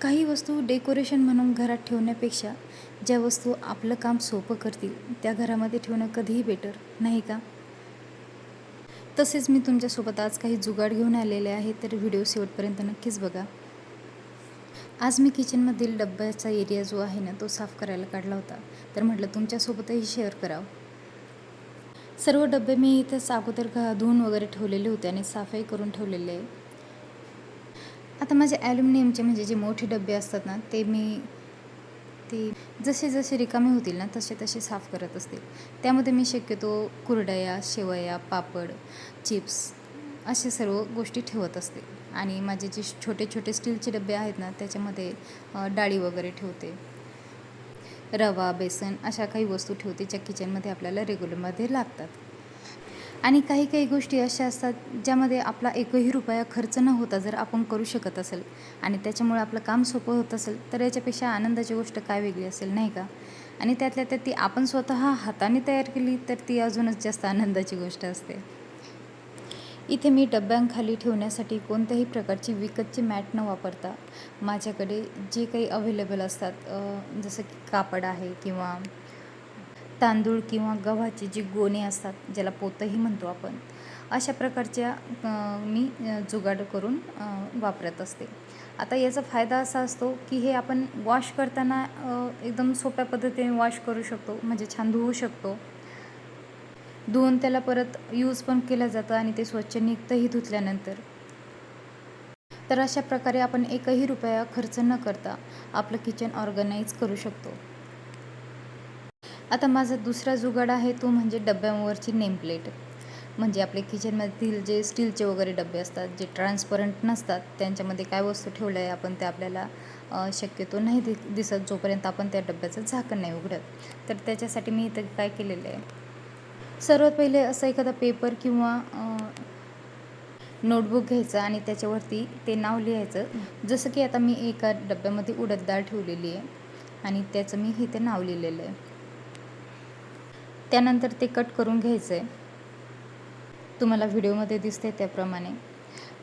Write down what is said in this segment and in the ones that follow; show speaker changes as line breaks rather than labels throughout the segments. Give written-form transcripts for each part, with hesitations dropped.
काही वस्तू डेकोरेशन म्हणून घरात ठेवण्यापेक्षा ज्या वस्तू आपलं काम सोपं करतील त्या घरामध्ये ठेवणं कधीही बेटर, नाही का? तसेच मी तुमच्यासोबत आज काही जुगाड घेऊन आलेले आहे, तर व्हिडिओ शेवटपर्यंत नक्कीच बघा. आज मी किचनमधील डब्याचा एरिया जो आहे ना, तो साफ करायला काढला होता. तर म्हटलं तुमच्यासोबतही शेअर करावं. सर्व डबे मी इथंच अगोदर धुवून वगैरे ठेवलेले होते आणि साफही करून ठेवलेले आहे. आता माझे ॲल्युमिनियमचे म्हणजे जे मोठे डबे असतात ना, ते जसे जसे रिकामे होतील ना तसे तसे साफ करत असते. त्यामध्ये मी शक्यतो कुरडया, शेवया, पापड, चिप्स असे सर्व गोष्टी ठेवत असते. आणि माझे जे छोटे छोटे स्टीलचे डबे आहेत ना, त्याच्यामध्ये डाळी वगैरे ठेवते, रवा, बेसन अशा काही वस्तू ठेवते ज्या किचनमध्ये आपल्याला रेग्युलरमध्ये लागतात. आणि काही काही गोष्टी अशा असतात ज्यामध्ये आपला एकही रुपया खर्च न होता जर आपण करू शकत असेल आणि त्याच्यामुळे आपलं काम सोपं होत असेल, तर याच्यापेक्षा आनंदाची गोष्ट काय वेगळी असेल, नाही का? आणि त्यातल्या त्यात ती आपण स्वतः हाताने तयार केली तर ती अजूनच जास्त आनंदाची गोष्ट असते. इथे मी डब्यांखाली ठेवण्यासाठी कोणत्याही प्रकारची विकतची मॅट न वापरता माझ्याकडे जे काही अवेलेबल असतात, जसं की कापड आहे किंवा तांदूळ किंवा गव्हाचे जे गोणे असतात, ज्याला पोतंही म्हणतो आपण, अशा प्रकारच्या मी जुगाड करून वापरत असते. आता याचा फायदा असा असतो की हे आपण वॉश करताना एकदम सोप्या पद्धतीने वॉश करू शकतो, म्हणजे छान धुवू शकतो. धुवून त्याला परत यूज पण केलं जातं आणि ते स्वच्छ निघतंही धुतल्यानंतर. तर अशा प्रकारे आपण एकही रुपया खर्च न करता आपलं किचन ऑर्गनाईज करू शकतो. आता माझा दुसरा जुगाड आहे तो म्हणजे डब्यांवरची नेमप्लेट. म्हणजे आपले किचनमधील जे स्टीलचे वगैरे डबे असतात, जे ट्रान्सपरंट नसतात, त्यांच्यामध्ये काय वस्तू ठेवलं आहे आपण ते आपल्याला शक्यतो नाही दिसत जोपर्यंत आपण त्या डब्याचं झाकण नाही उघडत. तर त्याच्यासाठी मी इथं काय केलेलं आहे, सर्वात पहिले असं एखादा पेपर किंवा नोटबुक घ्यायचं आणि त्याच्यावरती ते नाव लिहायचं. जसं की आता मी एका डब्यामध्ये उडद डाळ ठेवलेली आहे आणि त्याचं मी इथे नाव लिहिलेलं आहे. त्यानंतर ते कट करून घ्यायचं आहे, तुम्हाला व्हिडिओमध्ये दिसते त्याप्रमाणे.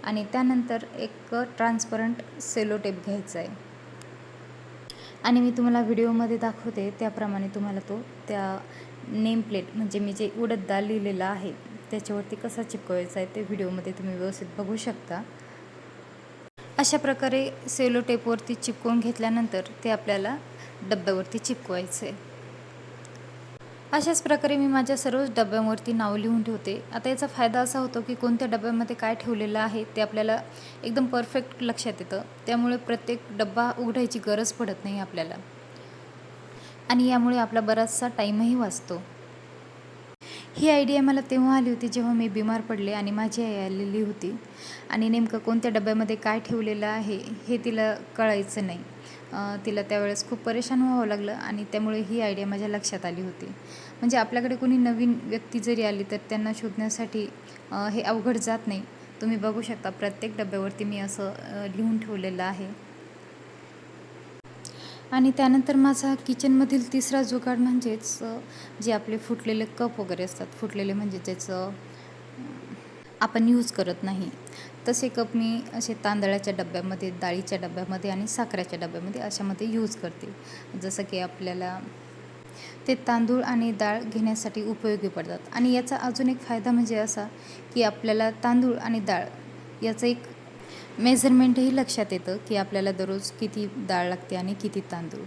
आणि त्यानंतर एक ट्रान्सपरंट सेलो टेप घ्यायचा आहे आणि मी तुम्हाला व्हिडिओमध्ये दाखवते त्याप्रमाणे तुम्हाला तो त्या नेम प्लेट म्हणजे मी जे उडद डाळ लिहिलेलं आहे त्याच्यावरती कसा चिपकवायचा आहे ते व्हिडिओमध्ये तुम्ही व्यवस्थित बघू शकता. अशा प्रकारे सेलो टेपवरती चिपकवून घेतल्यानंतर ते आपल्याला डब्यावरती चिपकवायचं आहे. अशाच प्रकारे मी माझ्या सर्वच डब्यांवरती नाव लिहून ठेवते. आता याचा फायदा असा होतो की कोणत्या डब्यामध्ये काय ठेवलेलं आहे ते आपल्याला एकदम परफेक्ट लक्षात येतं. त्यामुळे प्रत्येक डब्बा उघडायची गरज पडत नाही आपल्याला आणि यामुळे आपला बराचसा टाईमही वाचतो. ही आयडिया मला तेव्हा आली होती जेव्हा मी बिमार पडले आणि माझी आई आलेली होती आणि नेमकं कोणत्या डब्यामध्ये काय ठेवलेलं आहे हे तिला कळायचं नाही. तिला त्यावेळेस खूप परेशान व्हावं लागलं आणि त्यामुळे ही आयडिया माझ्या लक्षात आली होती. म्हणजे आपल्याकडे कोणी नवीन व्यक्ती जरी आली तर त्यांना शोधण्यासाठी हे अवघड जात नाही. तुम्ही बघू शकता प्रत्येक डब्यावरती मी असं लिहून ठेवलेलं आहे. आणि त्यानंतर माझा किचनमधील तिसरा जुगाड म्हणजेच जे आपले फुटलेले कप वगैरे असतात, फुटलेले म्हणजे ज्याचं आपण यूज करत नाही, तसे कप मी असे तांदळाच्या डब्यामध्ये, डाळीच्या डब्यामध्ये आणि साखरेच्या डब्यामध्ये अशामध्ये यूज करते. जसं की आपल्याला ते तांदूळ आणि डाळ घेण्यासाठी उपयोगी पडतात. आणि याचा अजून एक फायदा म्हणजे असा की आपल्याला तांदूळ आणि डाळ याचं एक मेजरमेंटही लक्षात येतं की आपल्याला दररोज किती डाळ लागते आणि किती तांदूळ.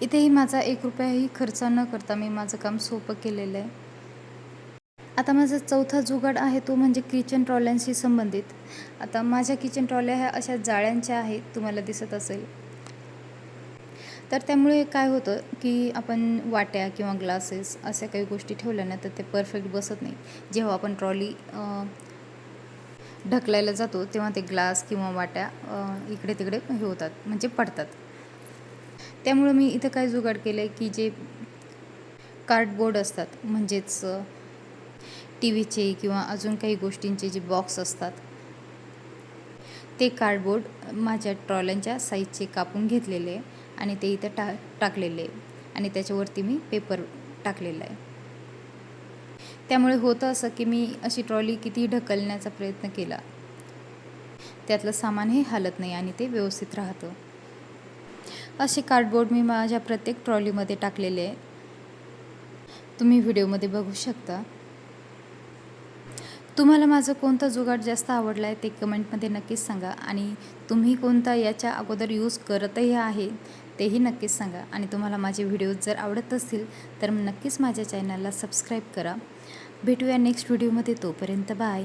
इथेही माझा 1 रुपयाही खर्च न करता मी माझं काम सोपं केलेलं आहे. आता माझा चौथा जुगाड आहे तो म्हणजे किचन ट्रॉल्यांशी संबंधित. आता माझ्या किचन ट्रॉल्या ह्या अशा जाळ्यांच्या आहेत, तुम्हाला दिसत असेल. तर त्यामुळे काय होतं की आपण वाट्या किंवा ग्लासेस अशा काही गोष्टी ठेवल्या ना तर ते परफेक्ट बसत नाही. जेव्हा आपण ट्रॉली ढकलायला जातो तेव्हा ते ग्लास किंवा वाट्या इकडे तिकडे हे होतात, म्हणजे पडतात. त्यामुळे मी इथं काय जुगाड केलं आहे की जे कार्डबोर्ड असतात, म्हणजेच टी व्हीचे किंवा अजून काही गोष्टींचे जे बॉक्स असतात, ते कार्डबोर्ड माझ्या ट्रॉल्यांच्या साईजचे कापून घेतलेले आहे आणि ते इथं टाकलेले आहे आणि त्याच्यावरती मी पेपर टाकलेला आहे. त्यामुळे होतं असं की मी अशी ट्रॉली कितीही ढकलण्याचा प्रयत्न केला त्यातलं सामानही हालत नाही आणि ते व्यवस्थित राहतं. असे कार्डबोर्ड मी माझ्या प्रत्येक ट्रॉलीमध्ये टाकलेले आहे. तुम्ही व्हिडिओमध्ये बघू शकता. तुम्हाला माझं कोणता जुगाड जास्त आवडला आहे ते कमेंटमध्ये नक्कीच सांगा आणि तुम्ही कोणता याच्या अगोदर यूज करतही आहे तेही नक्कीच सांगा. आणि तुम्हाला माझे व्हिडिओज जर आवडत असतील तर नक्कीच माझ्या चॅनलला सबस्क्राईब करा. भेटूया नेक्स्ट व्हिडिओमध्ये. तोपर्यंत बाय.